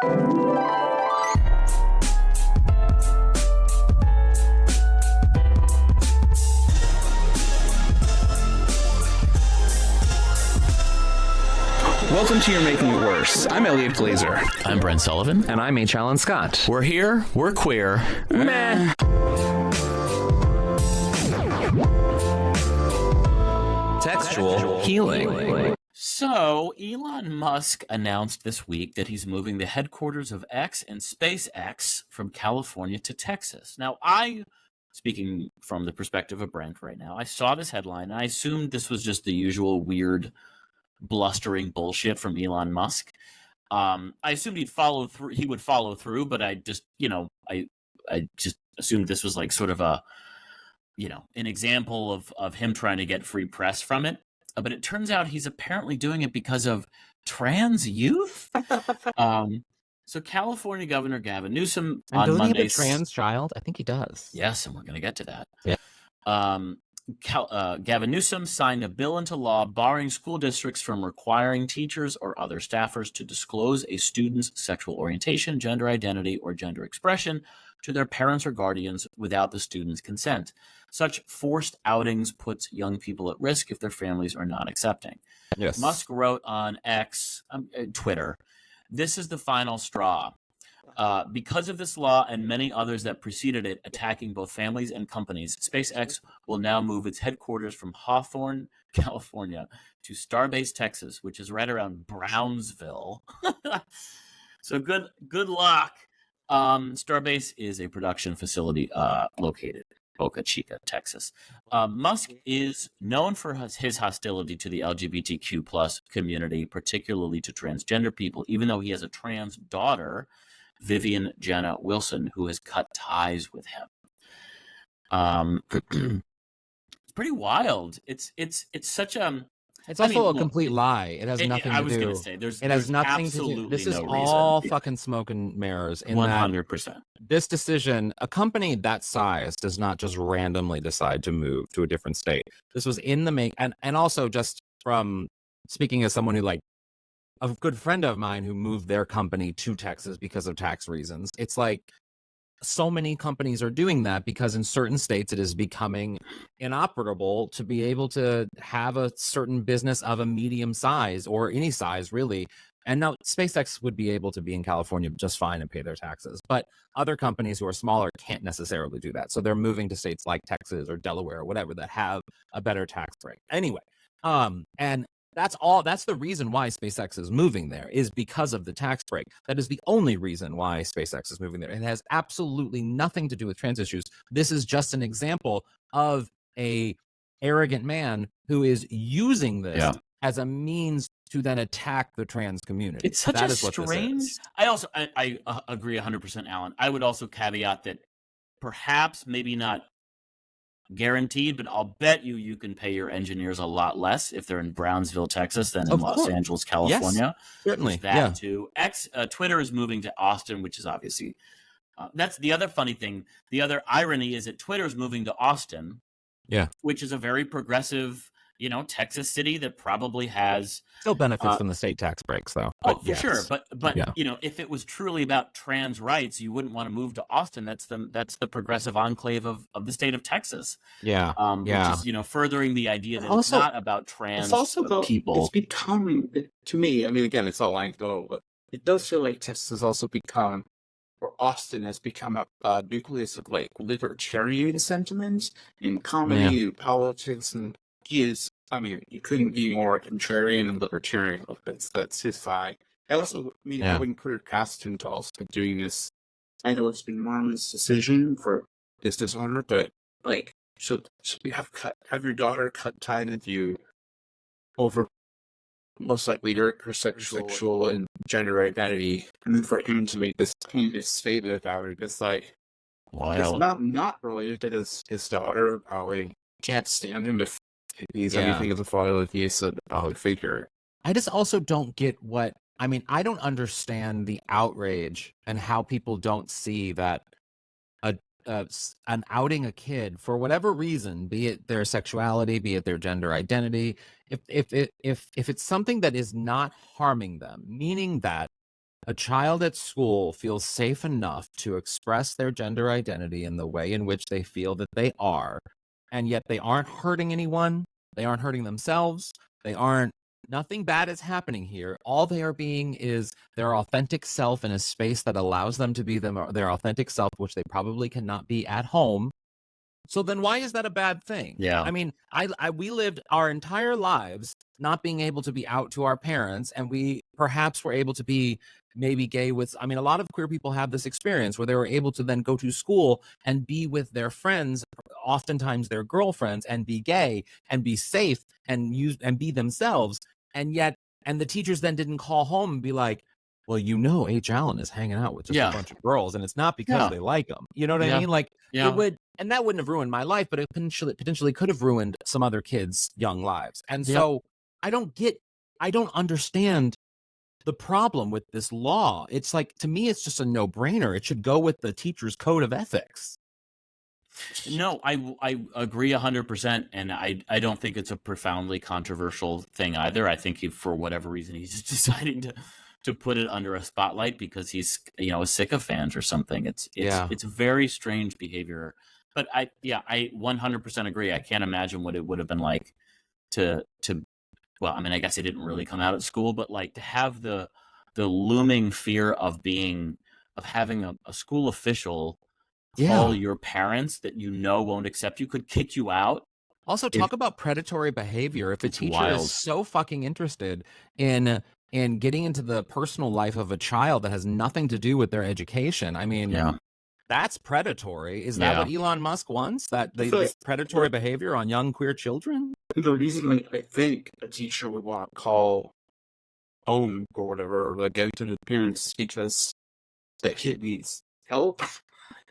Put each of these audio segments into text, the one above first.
Welcome to You're Making It Worse. I'm Elliot Glazer. I'm Brent Sullivan. And I'm H. Alan Scott. We're here. We're queer. Meh. Textual healing. So, Elon Musk announced this week that he's moving the headquarters of X and SpaceX from California to Texas. Now, speaking from the perspective of Brent right now, I saw this headline and I assumed this was just the usual weird blustering bullshit from Elon Musk. I assumed he would follow through, but I just assumed this was like sort of an example of him trying to get free press from it. But it turns out he's apparently doing it because of trans youth. So California Governor Gavin Newsom on Monday. Doesn't he have a trans child? I think he does. Yes, and we're going to get to that. Yeah. Gavin Newsom signed a bill into law barring school districts from requiring teachers or other staffers to disclose a student's sexual orientation, gender identity, or gender expression to their parents or guardians without the student's consent. Such forced outings puts young people at risk if their families are not accepting. Yes. Musk wrote on Twitter, "This is the final straw. Because of this law and many others that preceded it, attacking both families and companies, SpaceX will now move its headquarters from Hawthorne, California, to Starbase, Texas, which is right around Brownsville." So good luck. Starbase is a production facility located in Boca Chica, Texas. Musk is known for his hostility to the LGBTQ plus community, particularly to transgender people, even though he has a trans daughter, Vivian Jenna Wilson, who has cut ties with him. It's pretty wild. It's such a. It's also a complete lie. It has nothing to do. I was going to say it has nothing to do. This is all fucking smoke and mirrors. 100%. This decision, a company that size does not just randomly decide to move to a different state. This was in the make, and also just from speaking as someone who a good friend of mine who moved their company to Texas because of tax reasons. It's like so many companies are doing that because in certain states it is becoming inoperable to be able to have a certain business of a medium size or any size really. And now SpaceX would be able to be in California just fine and pay their taxes. But other companies who are smaller can't necessarily do that. So they're moving to states like Texas or Delaware or whatever that have a better tax break. Anyway, and that's the reason why SpaceX is moving there, is because of the tax break. That is the only reason why SpaceX is moving there. It has absolutely nothing to do with trans issues. This is just an example of a arrogant man who is using this as a means to then attack the trans community. It's such a strange. I agree 100%, Alan. I would also caveat that perhaps maybe not guaranteed, but I'll bet you can pay your engineers a lot less if they're in Brownsville, Texas, than in Los Angeles, California. Yes, certainly. That too. Twitter is moving to Austin, which is obviously that's the other funny thing. The other irony is that Twitter is moving to Austin, which is a very progressive, Texas city that probably has still benefits from the state tax breaks, though. For sure, but if it was truly about trans rights, you wouldn't want to move to Austin. That's the progressive enclave of the state of Texas. Which is furthering the idea that it's not about trans people. It's become, to me, I mean, again, it's all anecdotal, but it does feel like Texas has also become, or Austin has become a nucleus of libertarian sentiments in comedy, and politics, and you couldn't be more contrarian and libertarian. That's his vibe. I wouldn't put it past him to also be doing this. I know it's been Mom's decision for this dishonor, but so you have your daughter cut ties with you over most likely her sexual and gender identity, and then for him to make this kind of statement about it, it's it's not related to his daughter. Can't stand him if he's anything of a father, if he's a figure. I just also don't get I don't understand the outrage and how people don't see that an outing a kid for whatever reason, be it their sexuality, be it their gender identity, if it's something that is not harming them, meaning that a child at school feels safe enough to express their gender identity in the way in which they feel that they are, and yet they aren't hurting anyone, they aren't hurting themselves, nothing bad is happening here. All they are being is their authentic self in a space that allows them to be their authentic self, which they probably cannot be at home. So then why is that a bad thing? Yeah. I mean, we lived our entire lives not being able to be out to our parents, and we perhaps were able to be maybe gay with, I mean, a lot of queer people have this experience where they were able to then go to school and be with their friends, oftentimes their girlfriends, and be gay and be safe and be themselves. And the teachers then didn't call home and be like, well, H. Allen is hanging out with just a bunch of girls, and it's not because they like them. You know what I mean? Like, it would, and that wouldn't have ruined my life, but it potentially could have ruined some other kids' young lives. And so I don't understand the problem with this law. It's like, to me, it's just a no-brainer. It should go with the teacher's code of ethics. No, I agree 100%, and I don't think it's a profoundly controversial thing either. I think for whatever reason, he's just deciding to put it under a spotlight because he's a sycophant or something. It's very strange behavior. But I 100% agree. I can't imagine what it would have been like to well, I mean, I guess it didn't really come out at school, but like to have the looming fear of having a school official call your parents that won't accept you, could kick you out. Also, talk about predatory behavior. If a teacher is so fucking interested in getting into the personal life of a child that has nothing to do with their education, I mean, that's predatory. Is that what Elon Musk wants? This predatory behavior on young queer children? The reason I think a teacher would want to call home or whatever, or like go to the parents because that kid needs help.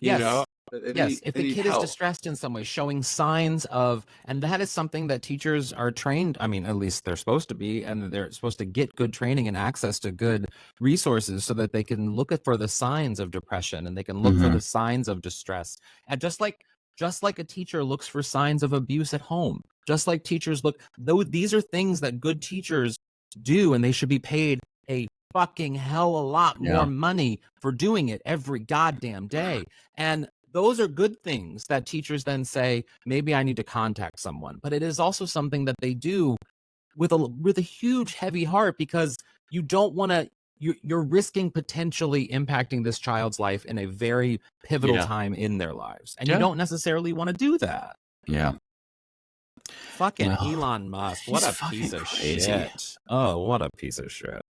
Yes. If the kid is distressed in some way, showing signs of, and that is something that teachers are trained, I mean, at least they're supposed to be, and they're supposed to get good training and access to good resources so that they can look for the signs of depression and they can look for the signs of distress. And just like a teacher looks for signs of abuse at home, just like teachers look, though, these are things that good teachers do, and they should be paid a fucking hell a lot more money for doing it every goddamn day. And those are good things that teachers then say, maybe I need to contact someone. But it is also something that they do with a huge, heavy heart, because you don't want to, you're risking potentially impacting this child's life in a very pivotal time in their lives. And you don't necessarily want to do that. Yeah. Fucking Elon Musk. What a piece of shit. Oh, what a piece of shit.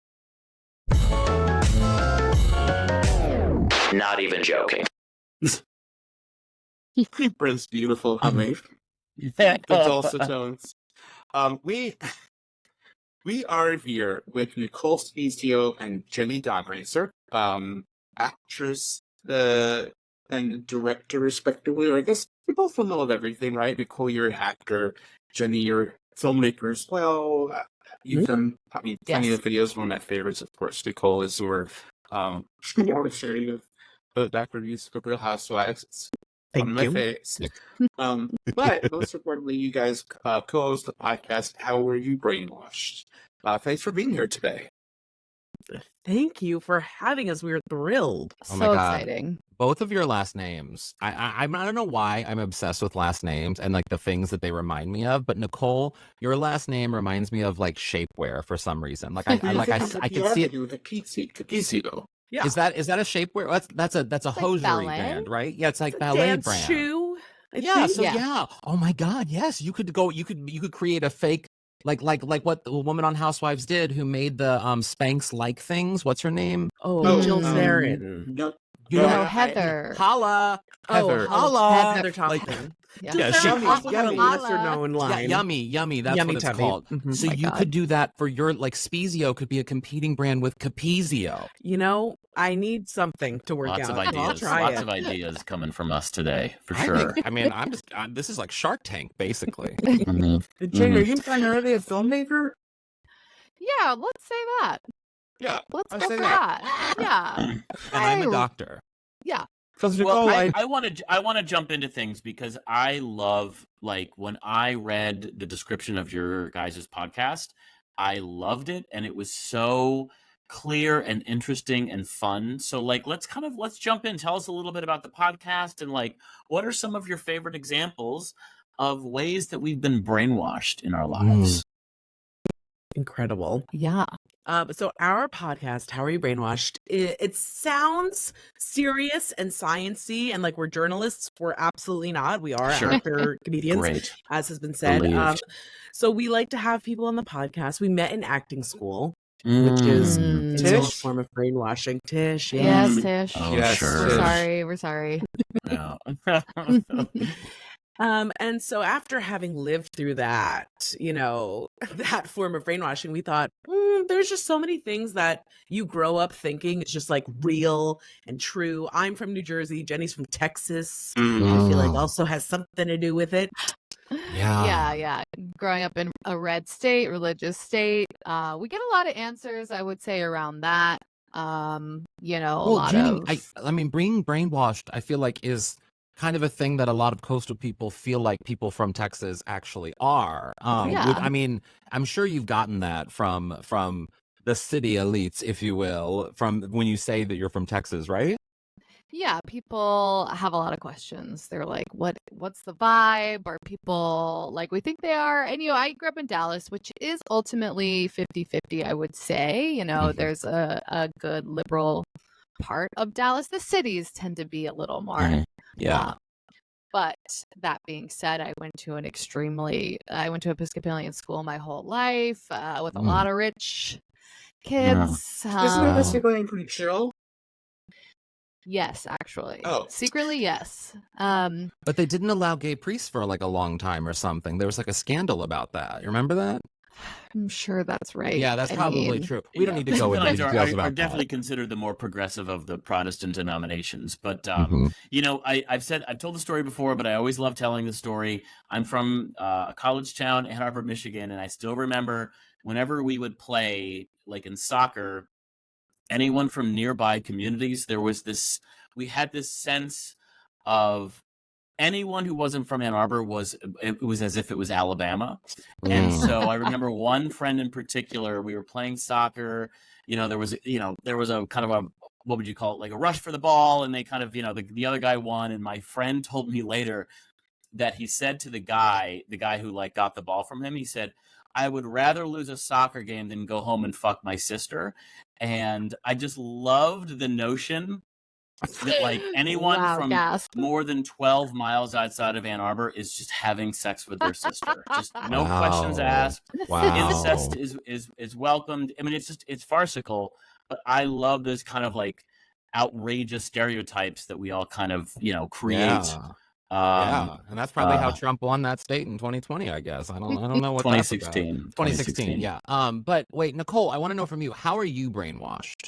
Not even joking. Prince beautiful, honey. That's also tones. We are here with Nicole Speizio and Jenny Donheiser, actress and director respectively. Or I guess we both know of everything, right? Nicole, you're an actor. Jenny, you're a filmmaker as well. You've done, I mean, plenty of videos. One of my favorites, of course, Nicole, is where sharing of the documentaries of Real Housewives. It's on my face. But most importantly, you guys co-host the podcast, How Were You Brainwashed? Thanks for being here today. Thank you for having us. We were thrilled. Oh my God. Exciting. Both of your last names. I don't know why I'm obsessed with last names and like the things that they remind me of. But Nicole, your last name reminds me of like shapewear for some reason. Like I can see it. With a Speizio. Yeah. Is that a shapewear? That's a hosiery brand, right? Yeah, it's like ballet dance brand. shoe. Yeah. Oh my God, yes. You could create a fake like what the woman on Housewives did, who made the Spanx like things. What's her name? Jill Zarin. No, You know, Heather. Holla. Heather. Holla. Heather Thompson. Yeah, She she also had a Yummy. lesser known line. Yummy. That's Yummy what it's tummy. called. Mhm. So My you God. could do that for your, like, Speizio could be a competing brand with Capizio. You know, I need something to work Lots out. of I'll ideas. try Lots it. of ideas coming from us today, for I sure. think, I mean, this is like Shark Tank, basically. Mhm. Jane, are you primarily a filmmaker? Yeah, let's say that. Yeah, Let's I'll go say for that. that. Yeah. And I'm a doctor. Yeah. Because Well, Nicole, I want to jump into things because I love, like, when I read the description of your guys' podcast, I loved it, and it was so clear and interesting and fun. So like let's jump in. Tell us a little bit about the podcast and like what are some of your favorite examples of ways that we've been brainwashed in our lives? Incredible. Yeah. So our podcast, How Are You Brainwashed? It sounds serious and sciencey, and like we're journalists. We're absolutely not. We are Sure. amateur comedians, Great. as has been said. Believed. So we like to have people on the podcast. We met in acting school, which is its own Tish? form of brainwashing. Tish, yeah. Yes, Tish. Oh, Yes, sure. We're Tish. sorry. We're sorry. Yeah. And so after having lived through that, that form of brainwashing, we thought, there's just so many things that you grow up thinking it's just like real and true. I'm from New Jersey. Jenny's from Texas. I feel like also has something to do with it. Yeah. Growing up in a red state, religious state, we get a lot of answers, I would say, around that. A lot Jenny, of. I mean, being brainwashed, I feel like is kind of a thing that a lot of coastal people feel like people from Texas actually are. Yeah. I mean, I'm sure you've gotten that from the city elites, if you will, from when you say that you're from Texas, right? Yeah, people have a lot of questions. They're like, what's the vibe? Are people like we think they are? And, I grew up in Dallas, which is ultimately 50-50, I would say. There's a good liberal part of Dallas. The cities tend to be a little more. Yeah. But that being said, I went to Episcopalian school my whole life with a lot of rich kids. Isn't it basically pretty chill? Yes, actually. Oh. Secretly, yes. But they didn't allow gay priests for like a long time or something. There was like a scandal about that. You remember that? I'm sure that's right. Yeah, that's I probably mean, true. We don't need to go into Episcopalians details are about definitely that. considered the more progressive of the Protestant denominations. But Mhm. I've told the story before, but I always love telling the story. I'm from a college town, Ann Arbor, Michigan, and I still remember whenever we would play, like in soccer, anyone from nearby communities, we had this sense of anyone who wasn't from Ann Arbor it was as if it was Alabama. And so I remember one friend in particular, we were playing soccer, there was a kind of a, what would you call it? Like a rush for the ball. And they kind of, the other guy won. And my friend told me later that he said to the guy who like got the ball from him, he said, I would rather lose a soccer game than go home and fuck my sister. And I just loved the notion that like anyone from more than 12 miles outside of Ann Arbor is just having sex with their sister. Just no questions asked. Wow. Incest is welcomed. I mean, it's farcical, but I love those kind of like outrageous stereotypes that we all kind of, create. Yeah, and that's probably how Trump won that state in 2020, I guess. I don't know what 2016. 2016, yeah. But wait, Nicole, I want to know from you, how are you brainwashed?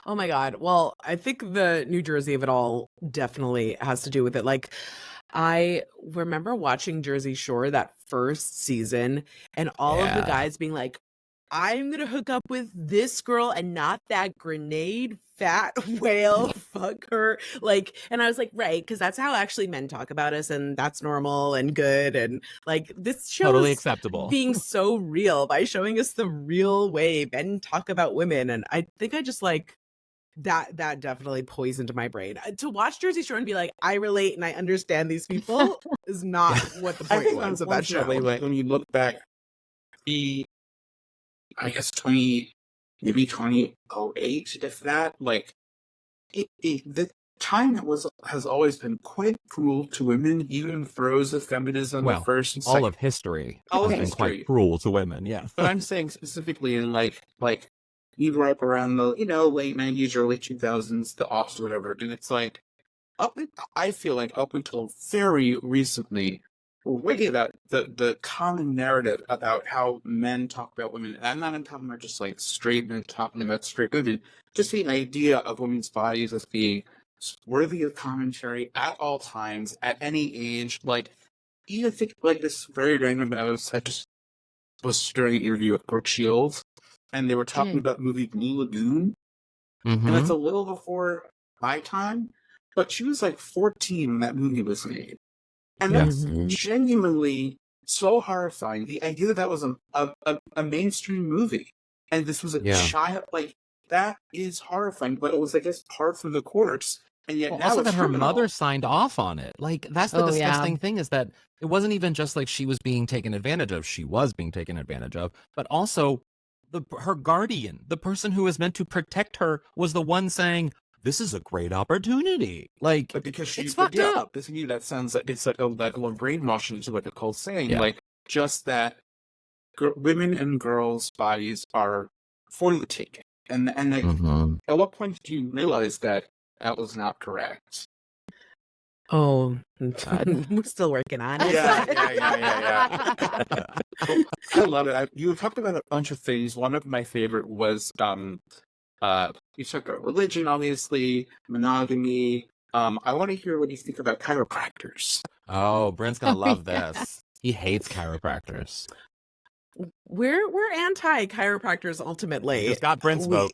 Oh my God. Well, I think the New Jersey of it all definitely has to do with it. Like, I remember watching Jersey Shore that first season and all of the guys being like, I'm going to hook up with this girl and not that grenade fat whale. Fuck her. Like, and I was like, right, because that's how actually men talk about us and that's normal and good. And like, this show Totally is acceptable. being so real by showing us the real way men talk about women. And I think I just like, that definitely poisoned my brain. To watch Jersey Shore and be like, I relate and I understand these people is not what the I point think was of that show. unfortunately, like when you look back, I guess 2008, if that, like the time has always been quite cruel to women, even throws of feminism. Well, the first and all second, of history all of has been history. quite cruel to women, yeah. But I'm saying specifically in like you grew up around the late 90s, early 2000s, the aughts or whatever, and it's like I feel like up until very recently, we're waiting about the common narrative about how men talk about women. And I'm not talking about just like straight men talking about straight women, just the idea of women's bodies as being worthy of commentary at all times, at any age. Like, even think like this very random I just was during an interview with Brooke Shields, and they were talking about the movie Blue Lagoon, and it's a little before my time, but she was like 14 when that movie was made. And that's genuinely so horrifying. The idea that was a mainstream movie, and this was a child, like, that is horrifying, but it was, I guess, par for the course. And yet Well, now also it's that her criminal. mother signed off on it. Like, that's the Oh, yeah. disgusting thing, is that it wasn't even just like she was being taken advantage of. She was being taken advantage of, but also her guardian, the person who was meant to protect her, was the one saying, "This is a great opportunity." Like, But because she's it's fucked up. To me, that sounds like it's like a level of brainwashing, is what Nicole's saying. Yeah. Like, just that women and girls' bodies are for the taking. And like, Mhm. at what point did you realize that was not correct? Oh, we're still working on it. Yeah. I love it. You talked about a bunch of things. One of my favorite was you talked about religion, obviously, monogamy. I want to hear what you think about chiropractors. Oh, Brent's gonna Oh, love yeah. this. He hates chiropractors. We're anti chiropractors ultimately. Just got Brent's We- vote.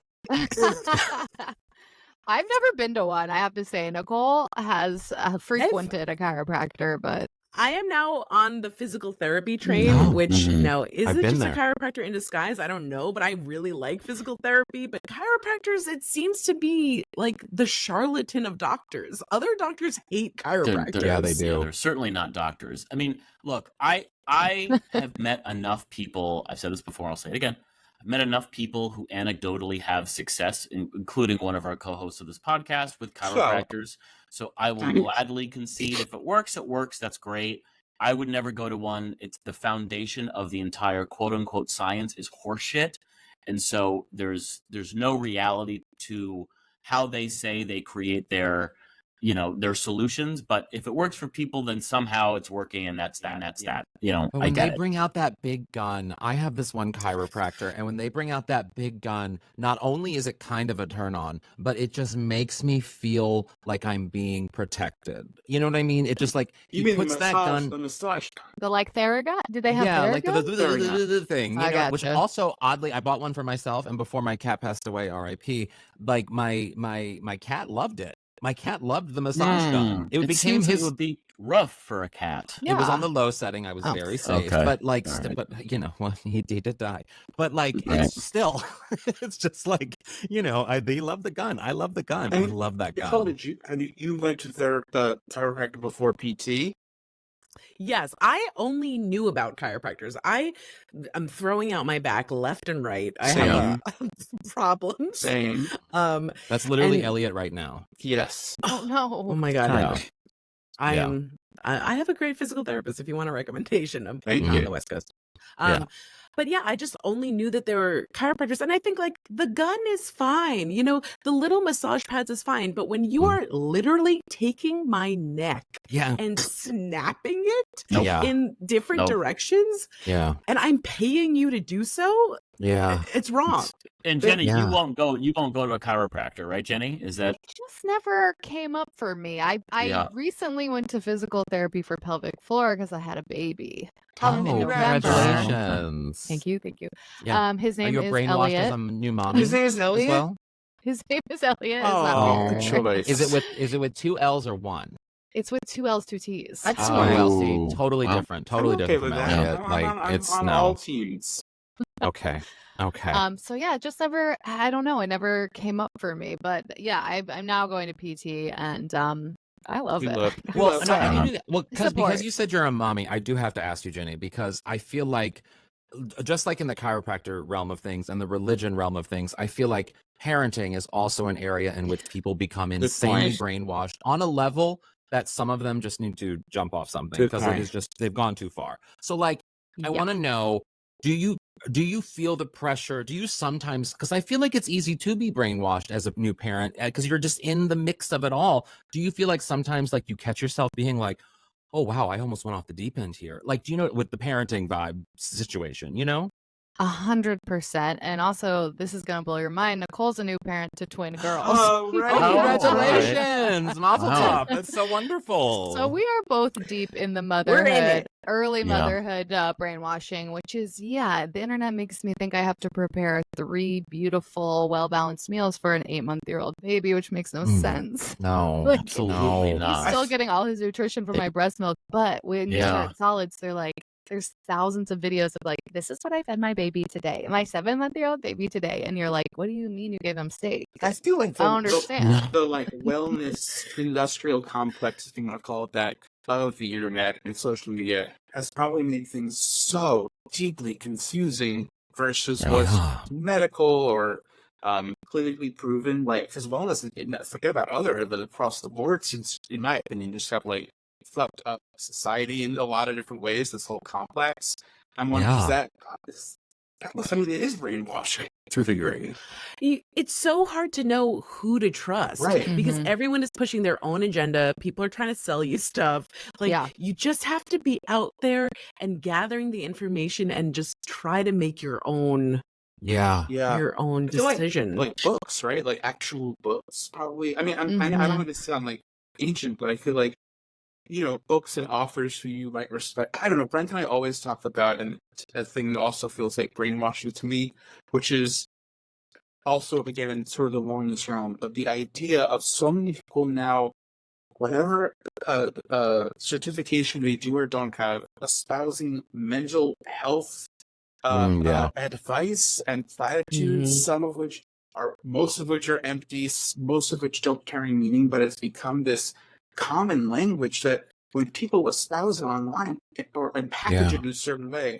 I've never been to one, I have to say. Nicole has frequented a chiropractor, but I am now on the physical therapy train, Oh, which mhm. is I've it been just there. a chiropractor in disguise? I don't know, but I really like physical therapy. But chiropractors, it seems to be like the charlatan of doctors. Other doctors hate chiropractors. Yeah, they do. They're certainly not doctors. I mean, look, I have met enough people. I've said this before. I'll say it again. I've met enough people who anecdotally have success, including one of our co-hosts of this podcast, with chiropractors. So I will gladly concede if it works, it works. That's great. I would never go to one. It's the foundation of the entire quote unquote science is horseshit. And so there's no reality to how they say they create their solutions. But if it works for people, then somehow it's working, and that's that. And that's that. But I when get they it. bring out that big gun, I have this one chiropractor, and when they bring out that big gun, not only is it kind of a turn on, but it just makes me feel like I'm being protected. You know what I mean? It just like You he mean puts the that massage, gun. the massage? the like Theragun? Do they have Yeah, like Theragun? the thing, I you know, which gotcha. also oddly, I bought one for myself, and before my cat passed away, R.I.P. Like my cat loved it. My cat loved the massage gun. It became seems his. it would be rough for a cat. It was on Yeah. the low setting. I was Oh, very safe, okay. but like, All right. but you know, well, he did die. But like, Right. it's still, it's just like, they love the gun. I love the gun. I And love that Nicole, gun. you went to the chiropractor before PT? Yes, I only knew about chiropractors. I'm throwing out my back left and right. I have problems. Same. That's literally and- Elliot right now. Yes. Oh no. Oh my god, Kind no. of. I Yeah. am. I have a great physical therapist. If you want a recommendation, I'm Thank on you. the West Coast. Yeah. But yeah, I just only knew that there were chiropractors, and I think like the gun is fine. The little massage pads is fine, but when you are literally taking my neck Yeah. and snapping it Nope. Yeah. in different Nope. directions, Yeah. and I'm paying you to do so, Yeah. it's wrong. And Jenny, Yeah. you won't go to a chiropractor, right, Jenny? Is that It just never came up for me. I Yeah. recently went to physical therapy for pelvic floor because I had a baby. Oh, in November. congratulations. Thank you. Yeah. His Are name you is brainwashed as Elliot. a new mommy His name is as Elliot? well? His name is Elliot. Oh, It's good not choice. Is it with 2 L's or 1? It's with 2 L's, 2 T's. That's Oh, fine. well, Ooh. see, totally Wow. different. I'm Totally okay different with from that. Elliot. I'm Like, on, it's on no. all teams. Okay. Okay. So yeah, just never. I don't know. It never came up for me. But yeah, I'm now going to PT, and I love We it. love- we Well, love no, and you that. knew that. Well, because Support. you said you're a mommy, I do have to ask you, Jenny, because I feel like, just like in the chiropractor realm of things and the religion realm of things, I feel like parenting is also an area in which people become insanely brainwashed on a level that some of them just need to jump off something Good because it point. is just they've gone too far. So, like, I Yeah. want to know, do you feel the pressure? Do you sometimes, because I feel like it's easy to be brainwashed as a new parent because you're just in the mix of it all. Do you feel like sometimes like you catch yourself being like, oh wow, I almost went off the deep end here? Like, do you know, with the parenting vibe situation, 100%. And also, this is gonna blow your mind. Nicole's a new parent to twin girls. Oh, right. Oh, Oh, congratulations, Mazel Wow. tov. That's so wonderful. So we are both deep in the We're in motherhood, it. early Yeah. motherhood brainwashing, which is, the internet makes me think I have to prepare 3 beautiful, well-balanced meals for an 8-month-old baby, which makes no sense. No, Like, Absolutely no. not. He's still getting all his nutrition from my breast milk, but when you Yeah. start solids, they're like, there's thousands of videos of like, this is what I fed my baby today, my 7-month-old baby today, and you're like, what do you mean you gave him steak? I feel like I don't understand. the like wellness industrial complex, if you want to call it that, of the internet and social media has probably made things so deeply confusing versus what's medical or clinically proven. Like, because wellness, forget about other, but across the board, since in my opinion, just have like fucked up society in a lot of different ways. This whole complex. I'm wondering, is that I mean, it is brainwashing to a degree. It's so hard to know who to trust, Right? Because Mhm. everyone is pushing their own agenda. People are trying to sell you stuff. Like, Yeah. you just have to be out there and gathering the information and just try to make your own Yeah. decision. Like books, right? Like actual books, probably. I mean, I don't Mhm. want to sound like ancient, but I feel like, books and authors who you might respect. I don't know. Brent and I always talk about, and a thing that also feels like brainwashing to me, which is also, again, sort of along this realm, but the idea of so many people now, whatever certification they do or don't have, espousing mental health advice and platitudes, most of which are empty, most of which don't carry meaning, but it's become this common language that when people espouse it online and package it in a certain way,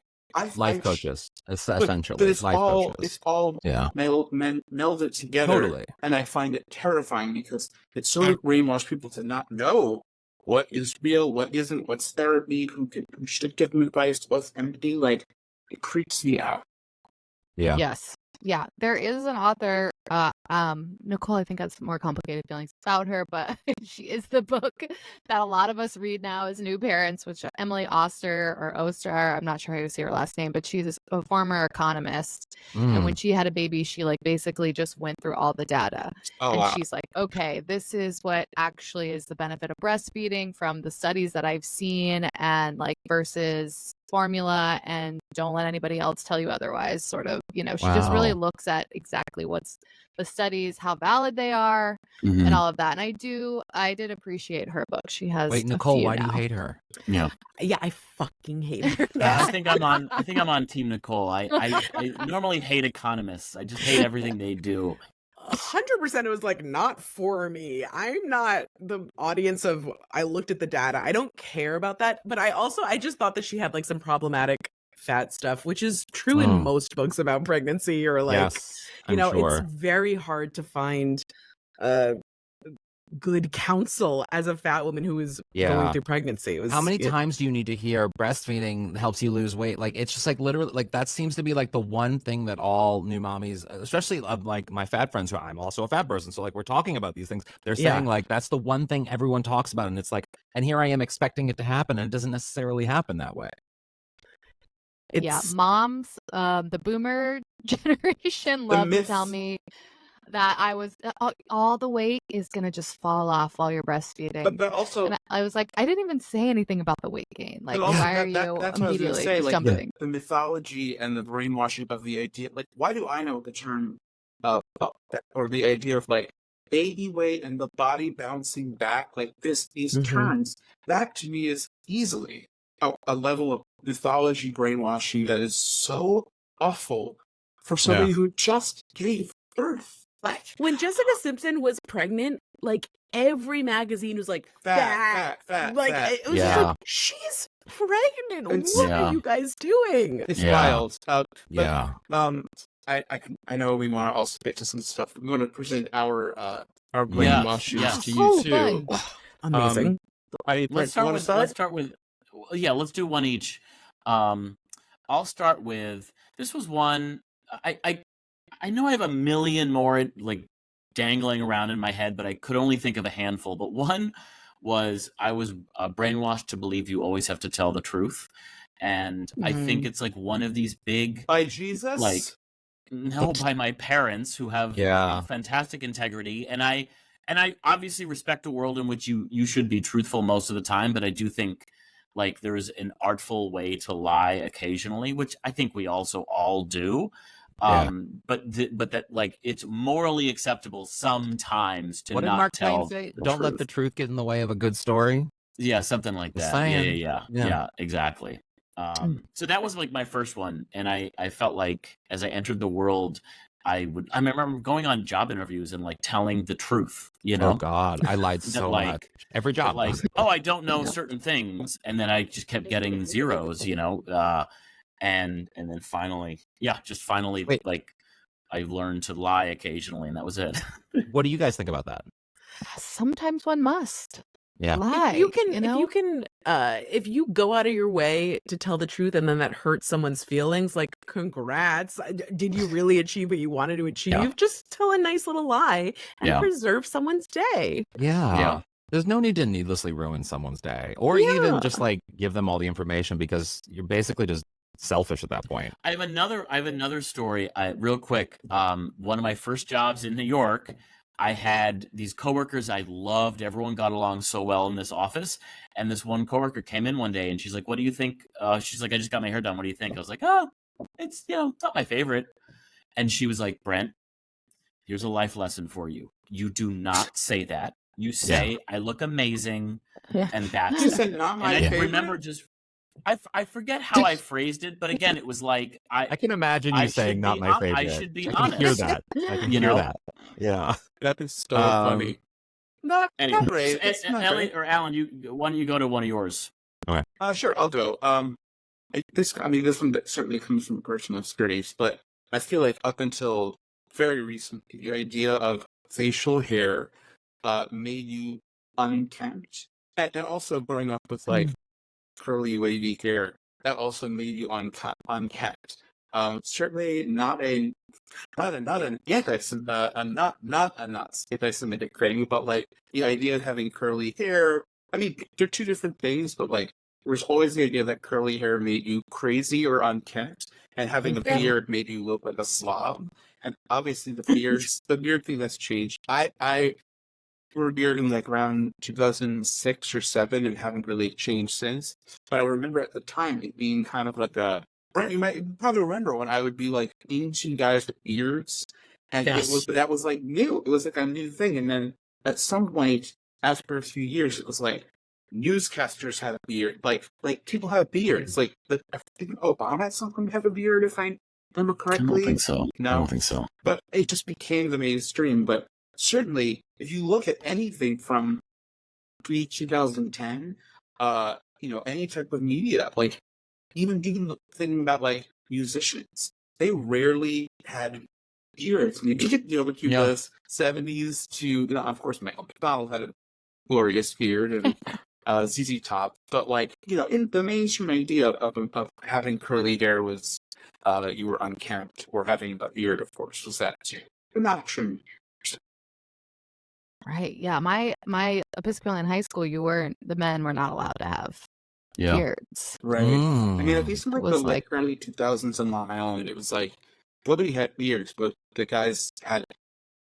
Life coaches, but essentially. it's Life all coaches. melded together, Totally. and I find it terrifying because it sort of brainwashed people to not know what is real, what isn't, what's therapy, who should give them advice, what's empty. Like, it creeps me out. Yeah. Yes. Yeah. There is an author, Nicole, I think has more complicated feelings about her, but she is the book that a lot of us read now as new parents, which Emily Oster, I'm not sure how you say her last name, but she's a former economist. And when she had a baby, she like basically just went through all the data. Oh, and wow. she's like, okay, this is what actually is the benefit of breastfeeding from the studies that I've seen, and like versus formula, and don't let anybody else tell you otherwise, sort of. She just really looks at exactly what's the studies, how valid they are, and all of that. And I did appreciate her book. She has Wait, a Nicole, few why do you now. hate her? Yeah. Yeah, I fucking hate her. I think I'm on Team Nicole. I normally hate economists. I just hate everything they do. 100% it was like, not for me. I'm not the audience of, I looked at the data. I don't care about that. But I just thought that she had like some problematic fat stuff, which is true in most books about pregnancy, or like, Yes, I'm sure. It's very hard to find good counsel as a fat woman who is going through pregnancy. How many times do you need to hear breastfeeding helps you lose weight? Like, it's just like literally, like, that seems to be like the one thing that all new mommies, especially of like my fat friends, who I'm also a fat person, so like we're talking about these things, they're saying like that's the one thing everyone talks about, and it's like, and here I am expecting it to happen, and it doesn't necessarily happen that way. Moms, the boomer generation love to tell me that I was all the weight is gonna just fall off while you're breastfeeding. But also, and I was like, I didn't even say anything about the weight gain. Like, also, why are you that's what I was gonna immediately say, just like, jumping? the mythology and the brainwashing of the idea. Like, why do I know the term or the idea of like baby weight and the body bouncing back, like these terms? That to me is easily a level of mythology brainwashing that is so awful for somebody who just gave birth. Like, when Jessica Simpson was pregnant, like every magazine was like fat. Like, it was just like, she's pregnant. What are you guys doing? It's wild. I know we want to also get to some stuff. We want to present our brainwashes to you too. Amazing. Let's start with let's do one each. I'll start with, this was one I know I have a million more like dangling around in my head, but I could only think of a handful. But one was, I was brainwashed to believe you always have to tell the truth. And I think it's like one of these big... By Jesus? Like, no, by my parents, who have fantastic integrity. And I obviously respect a world in which you should be truthful most of the time, but I do think like there's an artful way to lie occasionally, which I think we also all do. But that, like, it's morally acceptable sometimes to what not did Mark tell. Twain say? Don't let the truth get in the way of a good story. Yeah, something like that. Yeah, exactly. So that was like my first one, and I felt like as I entered the world, I remember going on job interviews and like telling the truth, you Oh know, God, I lied that so much. like Every that job. like oh, I don't know certain things, and then I just kept getting zeros, you know, and then finally, just finally, Wait. like I learned to lie occasionally, and that was it. What do you guys think about that? Sometimes one must Yeah. lie. If you can, you know? if you go out of your way to tell the truth and then that hurts someone's feelings, like, congrats. Did you really achieve what you wanted to achieve? Yeah. Just tell a nice little lie and Yeah. preserve someone's day. Yeah. Yeah. There's no need to needlessly ruin someone's day or Yeah. even just like give them all the information because you're basically just selfish at that point. I have another story, real quick. One of my first jobs in New York, I had these coworkers I loved. Everyone got along so well in this office. And this one coworker came in one day and she's like, "What do you think?" She's like, "I just got my hair done. What do you think?" I was like, "Oh, it's, not my favorite." And she was like, "Brent, here's a life lesson for you. You do not say that. You say, I look amazing, Yeah. and that's You that." said not my And I favorite. remember I forget how I phrased it, but again, it was like I can imagine you I saying should not be my hon- favorite. I should be I can hear honest. that. I can You hear know? that. Yeah. That is so Um, funny. Not Anyway, great. It's not Ellie great. or Alan, why don't you go to one of yours? Sure, I'll go. This one certainly comes from personal experience, but I feel like up until very recently, the idea of facial hair made you unkempt, and also growing up with like curly, wavy hair, that also made you unkempt. Certainly not an anti-Semitic craving, but like the idea of having curly hair. I mean, they're two different things, but like there's always the idea that curly hair made you crazy or unkempt, and having a beard made you look like a slob. And obviously, the beard thing that's changed. I grew a beard in like around 2006 or 7 and haven't really changed since. But I remember at the time it being kind of like a. Right, you might probably remember when I would be like ancient guys with beards, and Yes. that was like new. It was like a new thing, and then at some point, after a few years, it was like newscasters had a beard. Like people have beards. Like I think Obama had someone have a beard, if I remember I don't correctly. think so. No. I don't think so. But it just became the mainstream. But certainly, if you look at anything from pre-2010, any type of media, like even the thing about like musicians, they rarely had beards. I mean, between Yeah. the 70s to, of course, Michael McDonald had a glorious beard, and ZZ Top, but like, in the mainstream idea of having curly hair was that you were unkempt, or having a beard, of course, was that too. But not true. Right. Yeah. My Episcopalian high school, the men were not allowed to have Yeah. beards. Right. I mean, at least in like Was the like- early 2000s in Long Island, it was like nobody had beards, but the guys had,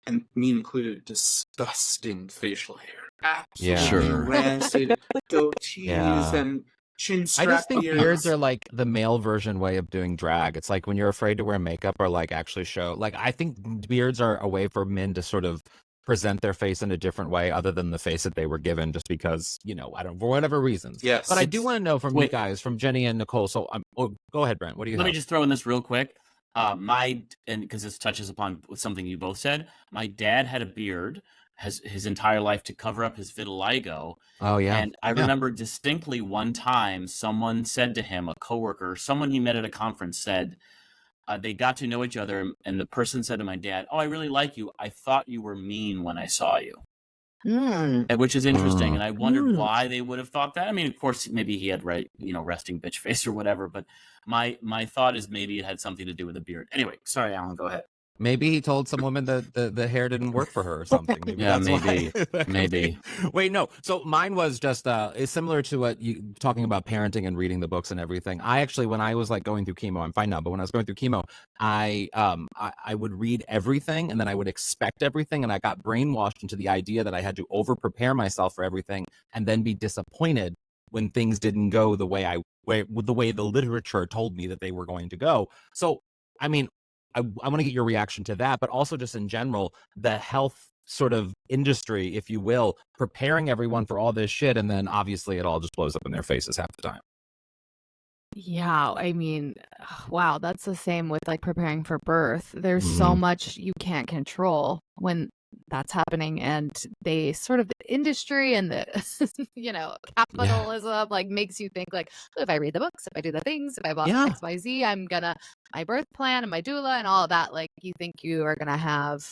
and me included, disgusting facial hair. Absolutely Sure. rancid goatees Yeah. and chin I strap just think beards. beards are like the male version way of doing drag. It's like when you're afraid to wear makeup or like actually show. Like I think beards are a way for men to sort of present their face in a different way other than the face that they were given just because, for whatever reasons. Yes. But I do want to know from you Wait. guys, from Jenny and Nicole. So go ahead, Brent. What do you Let me have? just throw in this real quick. And because this touches upon something you both said, my dad had a beard his entire life to cover up his vitiligo. Oh, yeah. And I remember distinctly one time someone said to him, a coworker, someone he met at a conference said, they got to know each other, and the person said to my dad, "Oh, I really like you. I thought you were mean when I saw you." Which is interesting, and I wondered why they would have thought that. I mean, of course, maybe he had resting bitch face or whatever, but my thought is maybe it had something to do with the beard. Anyway, sorry, Alan, go ahead. Maybe he told some woman that the hair didn't work for her or something. Maybe Yeah, that's maybe. why. That could Maybe. be. Wait, no. So mine was just it's similar to what you talking about parenting and reading the books and everything. I actually, when I was like going through chemo, I'm fine now, but when I was going through chemo, I would read everything and then I would expect everything, and I got brainwashed into the idea that I had to over prepare myself for everything and then be disappointed when things didn't go the way the literature told me that they were going to go. So, I mean, I want to get your reaction to that, but also just in general, the health sort of industry, if you will, preparing everyone for all this shit. And then obviously it all just blows up in their faces half the time. Yeah, I mean, wow, that's the same with like preparing for birth. There's so much you can't control when that's happening, and they sort of the industry and the capitalism like makes you think like, "Oh, if I read the books, if I do the things, if I bought Yeah. XYZ, I'm gonna my birth plan and my doula and all of that, like you think you are gonna have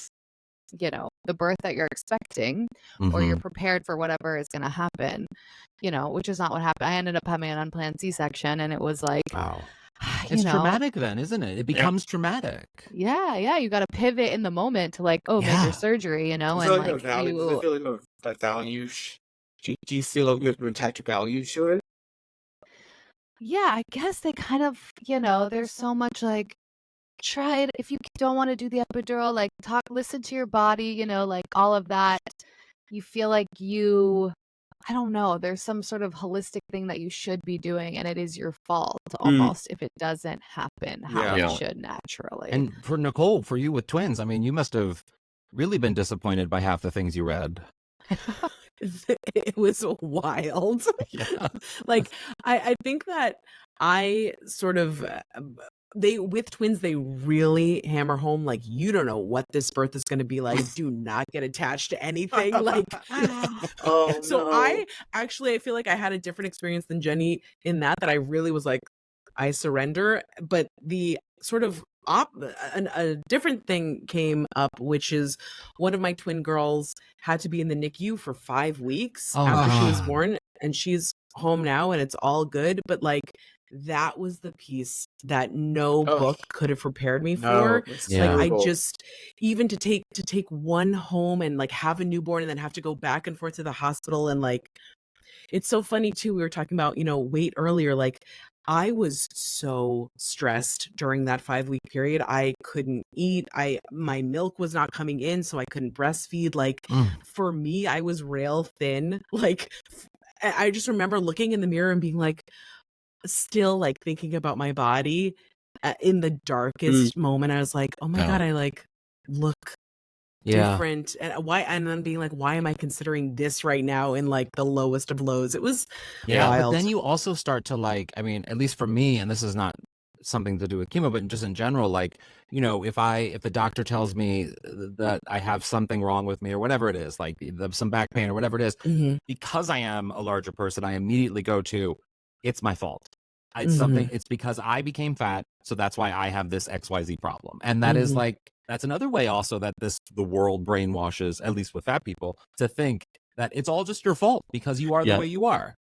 the birth that you're expecting, or you're prepared for whatever is going to happen, which is not what happened. I ended up having an unplanned C-section, and it was like, Wow. you It's know, traumatic then, isn't it? It becomes traumatic. yeah, you got to pivot in the moment to like, oh, Yeah. major surgery, and Does it feel like a like value? Does it feel like a values? Do you feel like you have to attach values to it? yeah, I guess they kind of, there's so much like, try it if you don't want to do the epidural, like listen to your body, like all of that. You feel like I don't know, there's some sort of holistic thing that you should be doing, and it is your fault almost if it doesn't happen how Yeah. it should naturally. And for Nicole, for you with twins, I mean, you must have really been disappointed by half the things you read. It was wild. Yeah. Like, I think that I sort of with twins, they really hammer home like, you don't know what this birth is going to be like. Do not get attached to anything. Like, Oh so no. I feel like I had a different experience than Jenny in that I really was like, I surrender. But the sort of a different thing came up, which is one of my twin girls had to be in the NICU for 5 weeks after she was God. born, and she's home now and it's all good. But like, that was the piece that no book could have prepared me for. Yeah. Like, I just, even to take one home and like have a newborn and then have to go back and forth to the hospital, and like, it's so funny too, we were talking about weight earlier. Like, I was so stressed during that 5-week period. I couldn't eat. My milk was not coming in, so I couldn't breastfeed. Like, for me, I was rail thin. Like, I just remember looking in the mirror and being like, still like thinking about my body in the darkest moment. I was like, oh my God, I like look different. And then being like, why am I considering this right now in like the lowest of lows? It was wild. But then you also start to like, I mean, at least for me, and this is not something to do with chemo, but just in general, like, if the doctor tells me that I have something wrong with me or whatever it is, like some back pain or whatever it is, because I am a larger person, I immediately go to, it's my fault. It's because I became fat, so that's why I have this XYZ problem. And that is like, that's another way also that the world brainwashes, at least with fat people, to think that it's all just your fault because you are the way you are.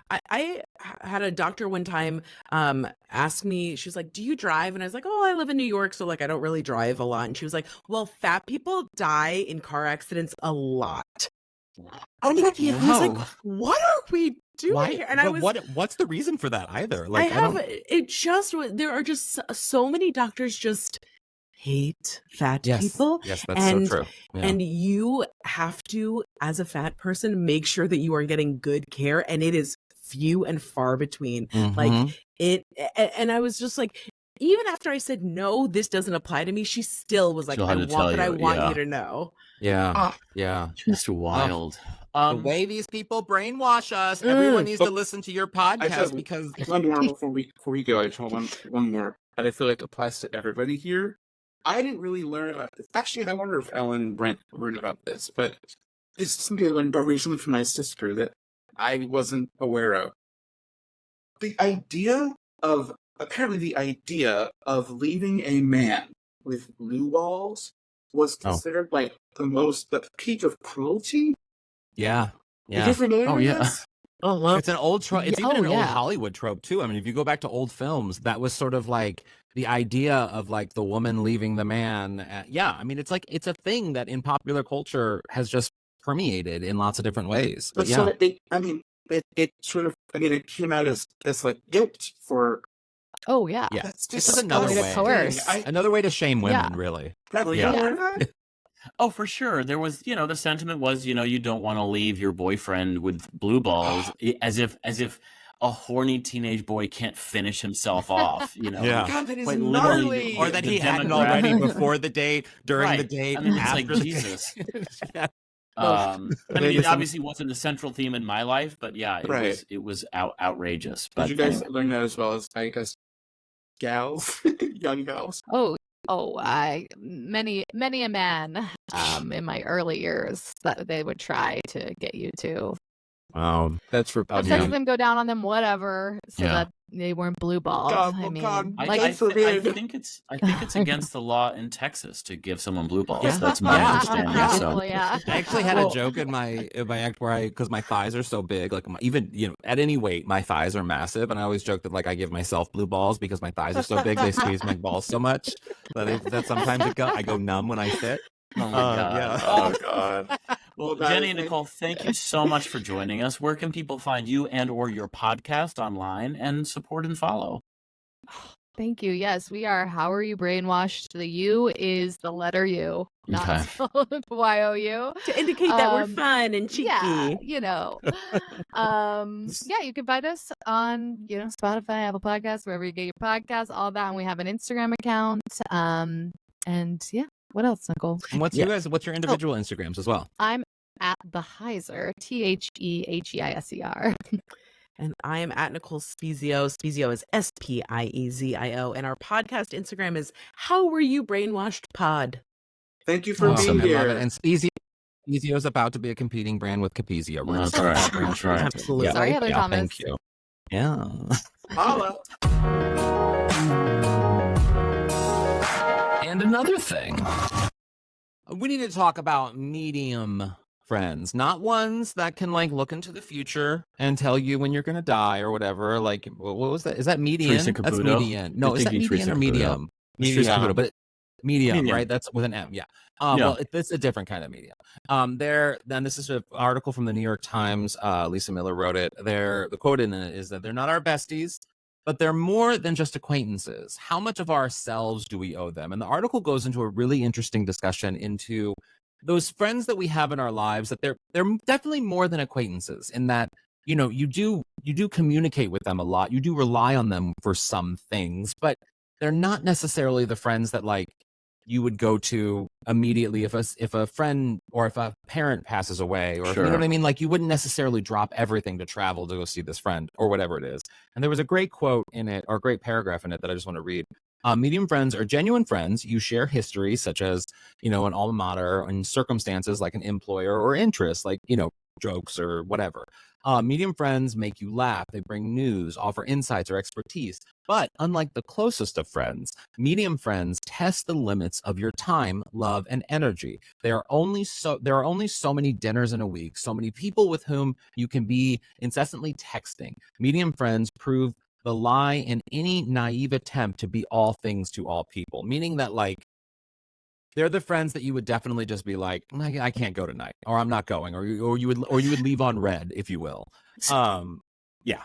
I had a doctor one time ask me, she was like, do you drive? And I was like, oh, I live in New York, so like I don't really drive a lot. And she was like, well, fat people die in car accidents a lot. I was like, what are we doing here? And what's the reason for that either? Like, there are just so many doctors just hate fat people. Yes, that's so true. Yeah. And you have to, as a fat person, make sure that you are getting good care, and it is few and far between. Like and I was just like, even after I said, no, this doesn't apply to me, she still was like, I want you to know. Yeah. Just wild. The way these people brainwash us, everyone needs to listen to your podcast because one more before we go. I just want one more that I feel like applies to everybody here. I didn't really learn about this. Actually, I wonder if Ellen and Brent learned about this, but it's something I learned about recently from my sister that I wasn't aware of. The idea of leaving a man with blue balls was considered like the peak of cruelty. Yeah. Are you familiar with this? It's an old trope. It's even an old Hollywood trope too. I mean, if you go back to old films, that was sort of like the idea of like the woman leaving the man. I mean, it's like, it's a thing that in popular culture has just permeated in lots of different ways. But so it sort of, it came out as like guilt for. Oh yeah. That's just another way. Another way to shame women, really. Oh, for sure. There was, the sentiment was, you don't want to leave your boyfriend with blue balls, as if a horny teenage boy can't finish himself off, Yeah. God, that is Quite gnarly. literally, Or that he hadn't already before the date, during the date, I mean, it's after like, the Jesus. date. I mean, it obviously wasn't a central theme in my life, but yeah, it was outrageous. But did you guys learn that as well as I guess gals, young gals? I many a man in my early years that they would try to get you to That's for let them go down on them, whatever, so Yeah. that they weren't blue balls. God, I mean, God, like I think it's against the law in Texas to give someone blue balls. Yeah. That's my understanding. So. well, yeah. I actually had a joke in my act where because my thighs are so big, like even at any weight, my thighs are massive, and I always joke that like I give myself blue balls because my thighs are so big, they squeeze my balls so much that sometimes I go numb when I sit. Oh my god! Yeah. Oh God. Well, Well, Jenny and Nicole, thank you so much for joining us. Where can people find you and/or your podcast online and support and follow? Thank you. Yes, we are. How Are You Brainwashed? The U is the letter U, not Okay. spelled YOU. To indicate that we're Um, fun and cheeky. Yeah, yeah, you can find us on, Spotify, Apple Podcasts, wherever you get your podcasts, all that. And we have an Instagram account. And yeah, what else, Nicole? And what's your individual Instagrams as well? I'm at Donheiser, TheHeIser. And I am at Nicole Speizio. Speizio is Spiezio. And our podcast Instagram is How Were You Brainwashed Pod. Thank you for Awesome. being I love here. it. And Speizio is about to be a competing brand with Capizio. We're That's gonna right. start that brand That's right. Absolutely. Yeah. Sorry, Heather Thomas. Thank you. Yeah. Holla. And another thing. We need to talk about medium friends, not ones that can like look into the future and tell you when you're going to die or whatever. Like, what was that? Is that median? Teresa That's Caputo? median. No, I is that think median Teresa or Caputo. medium? It's Teresa Medium, Caputo. but medium, Medium. right? That's with an M. Yeah. Yeah. Well, it's a different kind of medium. Then this is an article from the New York Times. Lisa Miller wrote it. The quote in it is that they're not our besties, but they're more than just acquaintances. How much of ourselves do we owe them? And the article goes into a really interesting discussion into those friends that we have in our lives, that they're definitely more than acquaintances, in that, you do communicate with them a lot. You do rely on them for some things, but they're not necessarily the friends that like you would go to immediately if a friend or if a parent passes away, or if, you know what I mean? Like, you wouldn't necessarily drop everything to travel to go see this friend or whatever it is. And there was a great quote in it, or a great paragraph in it, that I just want to read. Medium friends are genuine friends. You share history, such as, an alma mater, and circumstances like an employer, or interests like, jokes or whatever. Medium friends make you laugh. They bring news, offer insights or expertise. But unlike the closest of friends, medium friends test the limits of your time, love, and energy. There are only so many dinners in a week, so many people with whom you can be incessantly texting. Medium friends prove the lie in any naive attempt to be all things to all people, meaning that like they're the friends that you would definitely just be like, I can't go tonight, or I'm not going, or you would leave on red, if you will. Yeah.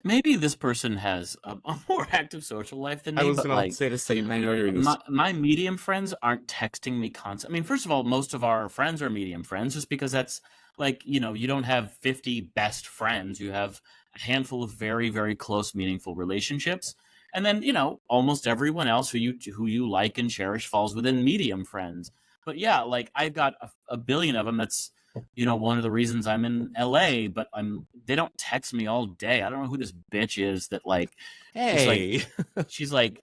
Maybe this person has a more active social life than me. I was but going like, to say the same. I know you're going to. my medium friends aren't texting me constantly. I mean, first of all, most of our friends are medium friends, just because that's like, you don't have 50 best friends. You have a handful of very, very close, meaningful relationships. And then, almost everyone else who you like and cherish falls within medium friends. But yeah, like I've got a billion of them. That's, one of the reasons I'm in LA, but they don't text me all day. I don't know who this bitch is that like, Hey. she's like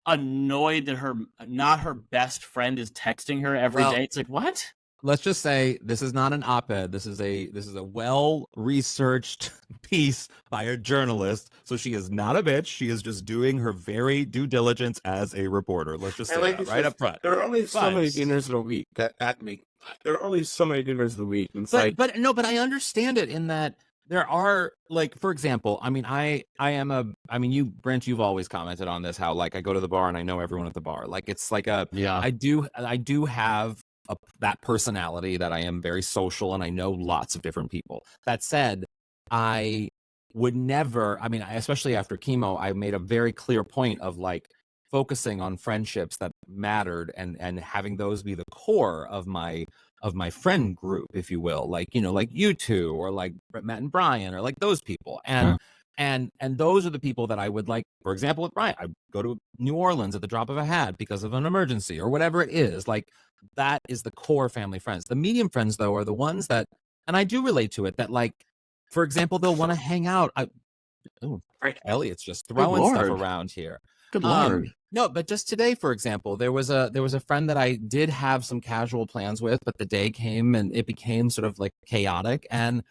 annoyed that not her best friend is texting her every day. It's like, what? Let's just say this is not an op-ed. This is a well-researched piece by a journalist. So she is not a bitch. She is just doing her very due diligence as a reporter. Let's just say that right up front. There are only so many dinners a week that make. There are only so many dinners a week. It's but I understand it in that there are, like, for example, I mean, you, Brent, you've always commented on this, how like I go to the bar and I know everyone at the bar. Like, it's like I do have that personality that I am very social and I know lots of different people. That said, I would never, especially after chemo, I made a very clear point of like focusing on friendships that mattered and having those be the core of my friend group, if you will, like, like you two, or like Matt and Brian, or like those people. And And those are the people that I would like, for example, with Brian, I go to New Orleans at the drop of a hat because of an emergency or whatever it is. Like, that is the core family friends. The medium friends, though, are the ones that, and I do relate to it, that, like, for example, they'll want to hang out. Elliot's just throwing stuff around here. Good Lord. No, but just today, for example, there was a friend that I did have some casual plans with, but the day came and it became sort of like chaotic. And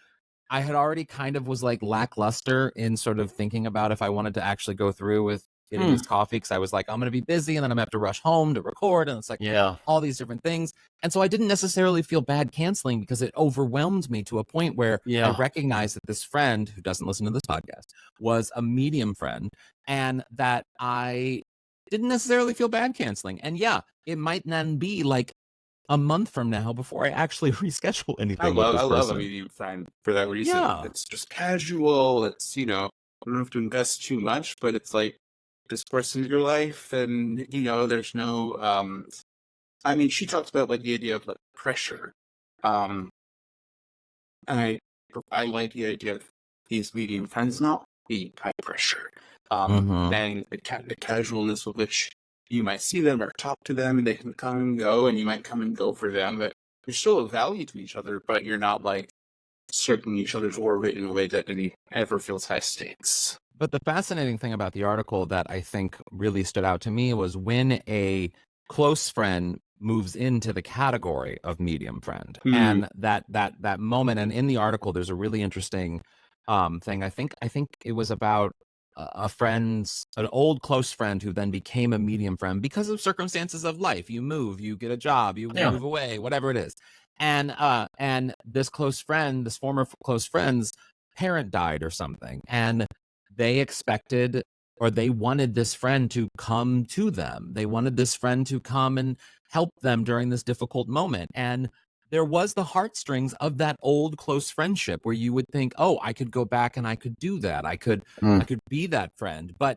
I had already kind of was like lackluster in sort of thinking about if I wanted to actually go through with getting this coffee, because I was like, I'm going to be busy and then I'm going to have to rush home to record. And it's like all these different things. And so I didn't necessarily feel bad canceling because it overwhelmed me to a point where I recognized that this friend who doesn't listen to this podcast was a medium friend, and that I didn't necessarily feel bad canceling. And yeah, it might then be like a month from now before I actually reschedule anything. I love a medium friend for that reason. Yeah. It's just casual. It's, you know, you don't have to invest too much, but it's like this person in your life, and, you know, there's no, I mean, she talks about like the idea of like pressure. And I like the idea of these medium friends not being high pressure. And the casualness with which you might see them or talk to them, and they can come and go, and you might come and go for them, but you're still of value to each other, but you're not like circling each other's orbit in a way that ever feels high stakes. But the fascinating thing about the article that I think really stood out to me was when a close friend moves into the category of medium friend, and that moment. And in the article, there's a really interesting thing. I think it was about an old close friend who then became a medium friend because of circumstances of life. You move, you get a job, you move away, whatever it is. And this close friend, this former close friend's parent died or something, and they expected, or they wanted this friend to come to them. They wanted this friend to come and help them during this difficult moment. And there was the heartstrings of that old close friendship where you would think, oh, I could go back and I could do that. I could be that friend. But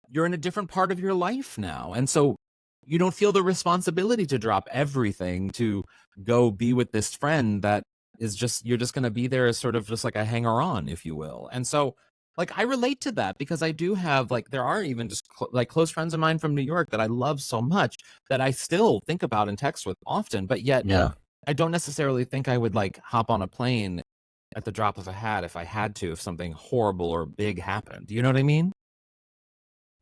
you're in a different part of your life now. And so you don't feel the responsibility to drop everything to go be with this friend that is just, you're just going to be there as sort of just like a hanger on, if you will. And so, like, I relate to that because I do have, like, there are even just like close friends of mine from New York that I love so much that I still think about and text with often, but yet I don't necessarily think I would like hop on a plane at the drop of a hat if I had to, if something horrible or big happened. Do you know what I mean?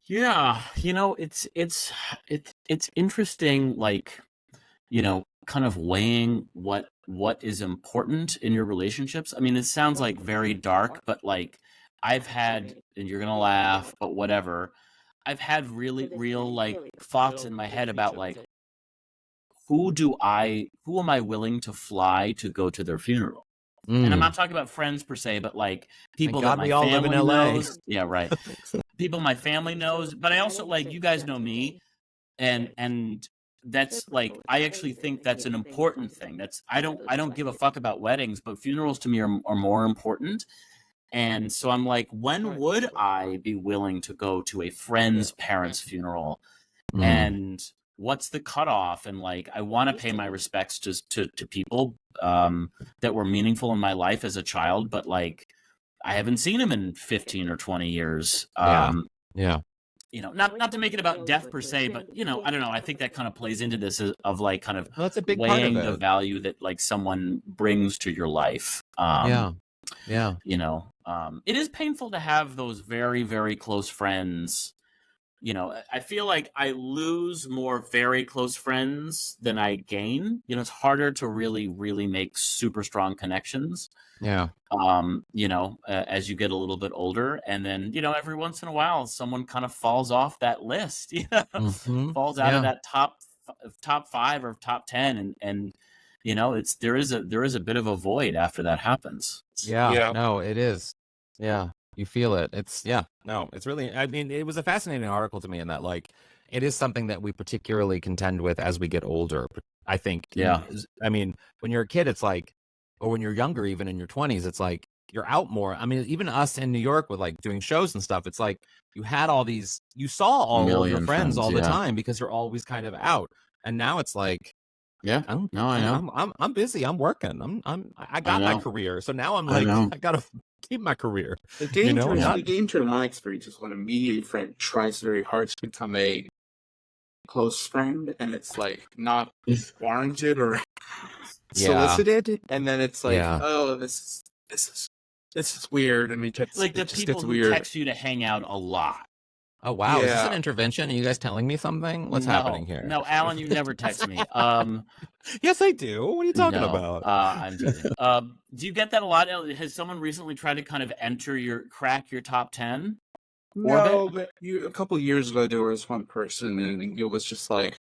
Yeah, you know, it's interesting, like, you know, kind of weighing what is important in your relationships. I mean, it sounds like very dark, but like I've had, and you're gonna laugh, but whatever, I've had really real like thoughts in my head about like who am I willing to fly to go to their funeral? And I'm not talking about friends per se, but like people that my family knows. Yeah, right. People my family knows, but I also, like, you guys know me, and that's like, I actually think that's an important thing. That's I don't give a fuck about weddings, but funerals to me are more important. And so I'm like, when would I be willing to go to a friend's parents' funeral? And what's the cutoff? And like, I want to pay my respects to people that were meaningful in my life as a child, but like, I haven't seen him in 15 or 20 years. You know, not to make it about death per se, but, you know, I don't know. I think that kind of plays into this of like kind of that's a big weighing part of the value that like someone brings to your life. You know, it is painful to have those very, very close friends. You know, I feel like I lose more very close friends than I gain. You know, it's harder to really, really make super strong connections. You know, as you get a little bit older, and then, you know, every once in a while, someone kind of falls off that list, you know, falls out of that top 5 or top 10. And, you know, there is a bit of a void after that happens. No, it is. You feel it. It's really, I mean, it was a fascinating article to me in that, like, it is something that we particularly contend with as we get older, I think. I mean, when you're a kid, it's like, or when you're younger, even in your 20s, it's like you're out more. I mean, even us in New York with like doing shows and stuff, it's like you saw all of your friends all the time because you're always kind of out. And now it's like, Yeah. I'm, No, I know. I'm busy. I'm working. I got my know. career. So now I'm I like, know. I gotta keep my career. The You know, danger is not the danger in my experience is when a media friend tries very hard to become a close friend, and it's like not warranted or solicited, and then it's like, Yeah. oh, this is weird. I mean, Like the it just people gets who weird. text you to hang out a lot. Oh wow, is this an Yeah. intervention? Are you guys telling me something? What's happening here? No, Alan, you never text me. Yes, I do. What are you talking No, about? I'm teasing. Do you get that a lot? Has someone recently tried to kind of crack your top 10? No, but a couple years ago, there was one person, and it was just like,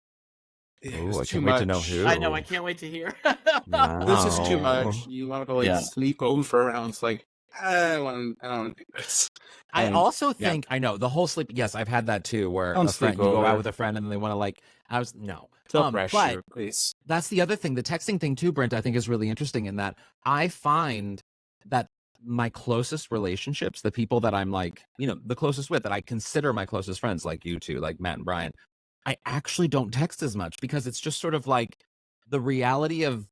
it Ooh, was I too can't wait to know much. who. I know. I can't wait to hear. This is too Wow. much. You want to like Yeah. sleep over, and it's like, I don't do this. I And, also yeah. think I know the whole sleep. Yes, I've had that too, where Don't a friend sleep you go over. out with a friend and they want to like. No. Don't But pressure, please. that's the other thing. The texting thing too, Brent, I think is really interesting in that I find that my closest relationships, the people that I'm like, the closest with, that I consider my closest friends, like you two, like Matt and Brian, I actually don't text as much because it's just sort of like the reality of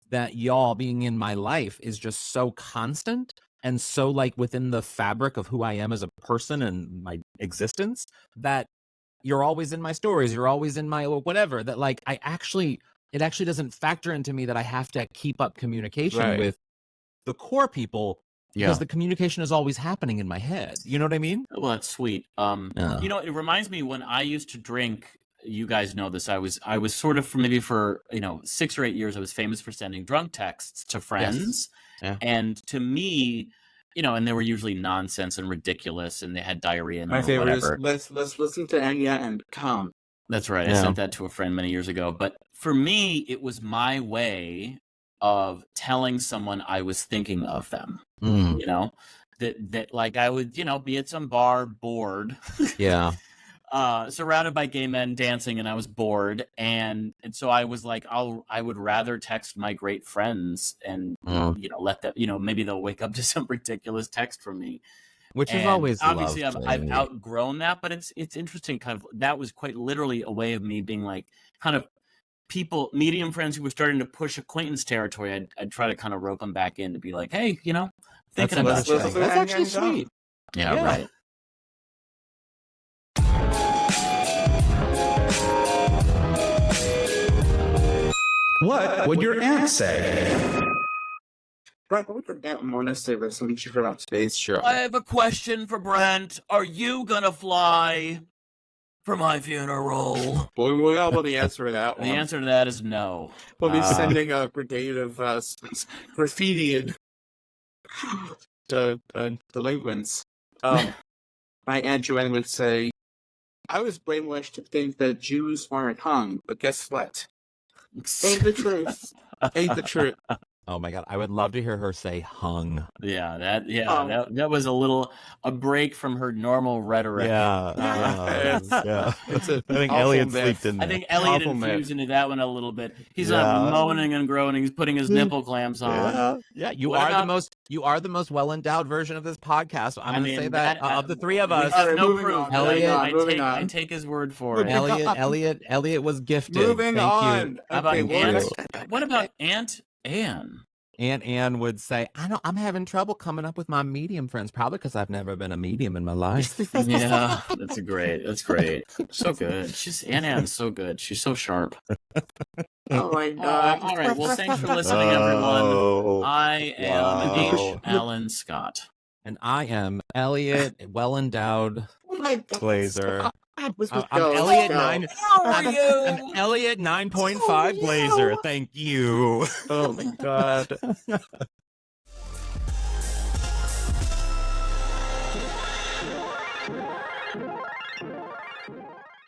that y'all being in my life is just so constant and so like within the fabric of who I am as a person and my existence that you're always in my stories, you're always in my whatever, that like it actually doesn't factor into me that I have to keep up communication Right. with the core people because the communication is always happening in my head. You know what I mean? Well, that's sweet. Yeah. It reminds me when I used to drink. You guys know this. I was sort of for 6 or 8 years. I was famous for sending drunk texts to friends, Yeah. and to me, and they were usually nonsense and ridiculous, and they had diarrhea in them My or favorite whatever. is let's listen to Anya and calm. That's right. I Yeah. sent that to a friend many years ago. But for me, it was my way of telling someone I was thinking of them. Mm. That like I would be at some bar bored. Yeah. Surrounded by gay men dancing, and I was bored, and so I was like, I would rather text my great friends and let them, maybe they'll wake up to some ridiculous text from me, Which is and always obviously lovely. I've outgrown that, but it's interesting. Kind of that was quite literally a way of me being like kind of medium friends who were starting to push acquaintance territory. I'd try to kind of rope them back in to be like, hey, thinking about you. That's actually sweet. Yeah, right. What would your aunt say? Brent, what would your dad want to say about something you heard about today's show? I have a question for Brent. Are you gonna fly for my funeral? Well, we all know the answer to that one. The answer to that is no. We'll be sending a brigade of graffiti delinquents. My Aunt Joanne would say, I was brainwashed to think that Jews weren't hung, but guess what? Ain't the truth. Ain't the truth. Oh my God. I would love to hear her say hung. Yeah, that was a break from her normal rhetoric. Yeah. Yeah. It's a I think awful Elliot myth. sleeped in I there. think Elliot Awful infused into that one a little bit. He's Yeah. moaning and groaning. He's putting his nipple clamps on. Yeah, you What are about- the most well endowed version of this podcast. I'm I gonna mean, say that of the three of we us, have no moving proof. on, but moving I on. take his word for it. Elliot was gifted. Moving Thank on. you. How about Okay, what about Aunt Anne? Aunt Anne would say, I'm having trouble coming up with my medium friends, probably because I've never been a medium in my life. Yeah, that's great. So good. Aunt Anne's so good. She's so sharp. Oh my God. All right. Well, thanks for listening, everyone. I am H. Alan Scott. And I am Elliot, well endowed Glazer. I'm Elliot 9. I'm Elliot 9.5 Glazer. Thank you. Oh my God.